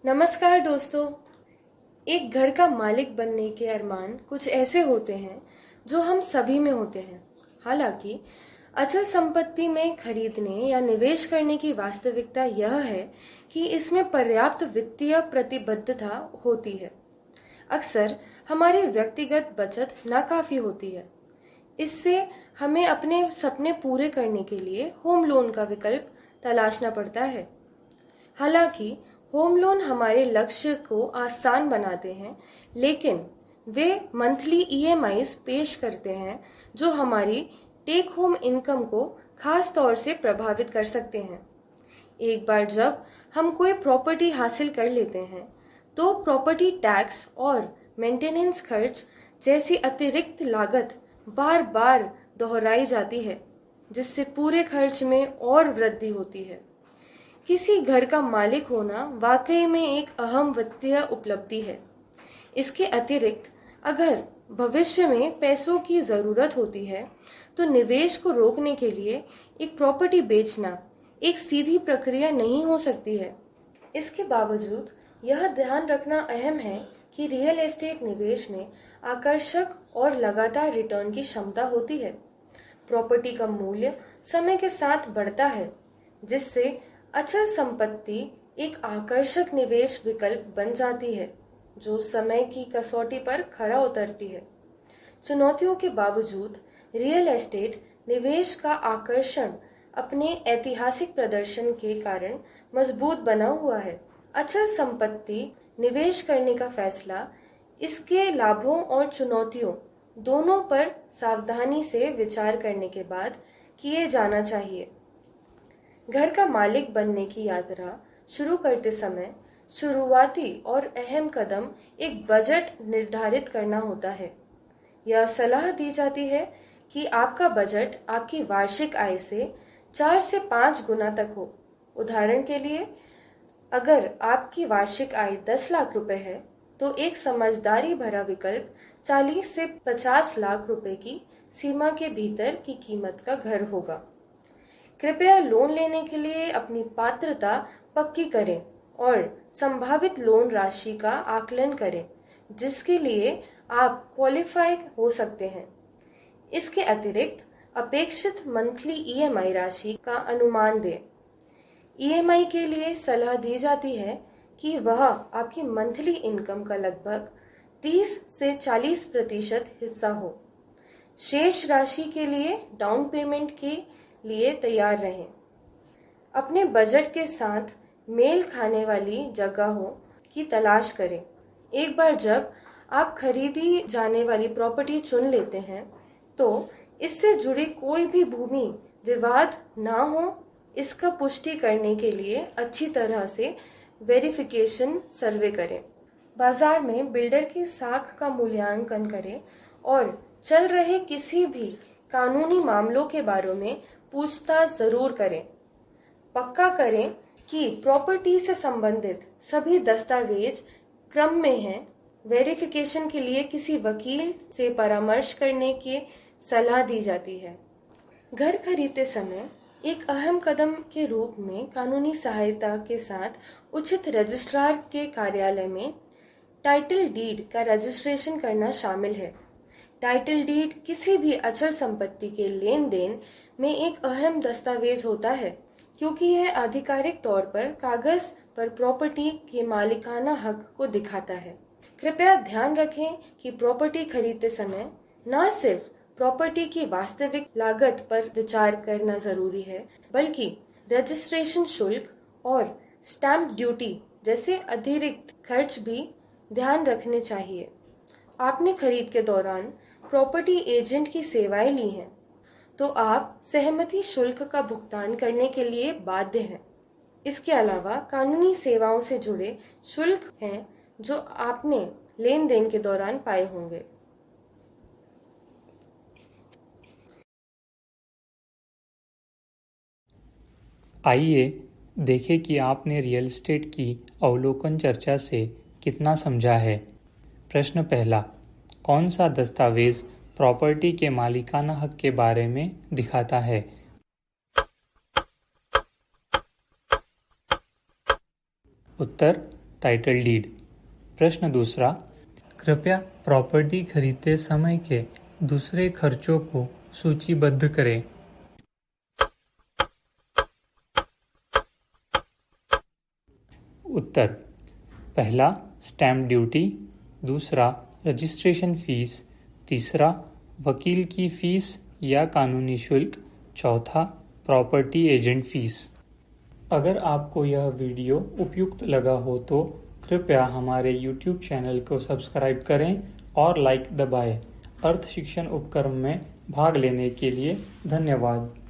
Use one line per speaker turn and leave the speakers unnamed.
नमस्कार दोस्तों। एक घर का मालिक बनने के अरमान कुछ ऐसे होते हैं जो हम सभी में होते हैं। हालांकि अचल संपत्ति में खरीदने या निवेश करने की वास्तविकता यह है कि इसमें पर्याप्त वित्तीय प्रतिबद्धता होती है। अक्सर हमारी व्यक्तिगत बचत नाकाफी होती है। इससे हमें अपने सपने पूरे करने के लिए होम लोन का विकल्प तलाशना पड़ता है। हालांकि होम लोन हमारे लक्ष्य को आसान बनाते हैं, लेकिन वे मंथली ईएमआईज पेश करते हैं जो हमारी टेक होम इनकम को खास तौर से प्रभावित कर सकते हैं। एक बार जब हम कोई प्रॉपर्टी हासिल कर लेते हैं, तो प्रॉपर्टी टैक्स और मेंटेनेंस खर्च जैसी अतिरिक्त लागत बार बार दोहराई जाती है, जिससे पूरे खर्च में और वृद्धि होती है। किसी घर का मालिक होना वाकई में एक अहम वित्तीय उपलब्धि है। इसके अतिरिक्त अगर भविष्य में पैसों की जरूरत होती है, तो निवेश को रोकने के लिए एक प्रॉपर्टी बेचना एक सीधी प्रक्रिया नहीं हो सकती है। इसके बावजूद यह ध्यान रखना अहम है कि रियल एस्टेट निवेश में आकर्षक और लगातार रिटर्न की क्षमता होती है। प्रॉपर्टी का मूल्य समय के साथ बढ़ता है, जिससे अचल संपत्ति एक आकर्षक निवेश विकल्प बन जाती है जो समय की कसौटी पर खरा उतरती है। चुनौतियों के बावजूद रियल एस्टेट निवेश का आकर्षण अपने ऐतिहासिक प्रदर्शन के कारण मजबूत बना हुआ है। अचल संपत्ति निवेश करने का फैसला इसके लाभों और चुनौतियों दोनों पर सावधानी से विचार करने के बाद किए जाना चाहिए। घर का मालिक बनने की यात्रा शुरू करते समय शुरुआती और अहम कदम एक बजट निर्धारित करना होता है। यह सलाह दी जाती है कि आपका बजट आपकी वार्षिक आय से 4 से 5 गुना तक हो। उदाहरण के लिए, अगर आपकी वार्षिक आय 10 लाख रुपए है, तो एक समझदारी भरा विकल्प 40 से 50 लाख रुपए की सीमा के भीतर की कीमत का घर होगा। कृपया लोन लेने के लिए अपनी पात्रता पक्की करें और संभावित लोन राशि का आकलन करें जिसके लिए आप क्वालिफाई हो सकते हैं। इसके अतिरिक्त अपेक्षित मंथली ईएमआई राशि का अनुमान दें। ईएमआई के लिए सलाह दी जाती है कि वह आपकी मंथली इनकम का लगभग 30 से 40% हिस्सा हो। शेष राशि के लिए डाउन पेमेंट के लिए तैयार रहें। अपने बजट के साथ मेल खाने वाली जगहों की तलाश करें। एक बार जब आप खरीदी जाने वाली प्रॉपर्टी चुन लेते हैं, तो इससे जुड़ी कोई भी भूमि विवाद ना हो, इसका पुष्टि करने के लिए अच्छी तरह से वेरिफिकेशन सर्वे करें। बाजार में बिल्डर की साख का मूल्यांकन करें और चल रहे किसी भी कानूनी मामलों के बारे में पूछताछ जरूर करें। पक्का करें कि प्रॉपर्टी से संबंधित सभी दस्तावेज क्रम में हैं। वेरिफिकेशन के लिए किसी वकील से परामर्श करने की सलाह दी जाती है। घर खरीदते समय एक अहम कदम के रूप में कानूनी सहायता के साथ उचित रजिस्ट्रार के कार्यालय में टाइटल डीड का रजिस्ट्रेशन करना शामिल है। टाइटल डीड किसी भी अचल संपत्ति के लेन देन में एक अहम दस्तावेज होता है, क्योंकि यह आधिकारिक तौर पर कागज पर प्रॉपर्टी के मालिकाना हक को दिखाता है। कृपया ध्यान रखें कि प्रॉपर्टी खरीदते समय न सिर्फ प्रॉपर्टी की वास्तविक लागत पर विचार करना जरूरी है, बल्कि रजिस्ट्रेशन शुल्क और स्टैंप ड्यूटी जैसे अतिरिक्त खर्च भी ध्यान रखने चाहिए। आपने खरीद के दौरान प्रॉपर्टी एजेंट की सेवाएं ली हैं, तो आप सहमति शुल्क का भुगतान करने के लिए बाध्य हैं। इसके अलावा कानूनी सेवाओं से जुड़े शुल्क हैं जो आपने लेन देन के दौरान पाए होंगे।
आइए देखें कि आपने रियल एस्टेट की अवलोकन चर्चा से कितना समझा है। प्रश्न पहला, कौन सा दस्तावेज प्रॉपर्टी के मालिकाना हक के बारे में दिखाता है? उत्तर, टाइटल डीड। प्रश्न दूसरा, कृपया प्रॉपर्टी खरीदते समय के दूसरे खर्चों को सूचीबद्ध करें। उत्तर, पहला स्टैम्प ड्यूटी, दूसरा रजिस्ट्रेशन फीस, तीसरा वकील की फीस या कानूनी शुल्क, चौथा प्रॉपर्टी एजेंट फीस। अगर आपको यह वीडियो उपयुक्त लगा हो तो कृपया हमारे YouTube चैनल को सब्सक्राइब करें और लाइक दबाएं। अर्थ शिक्षण उपक्रम में भाग लेने के लिए धन्यवाद।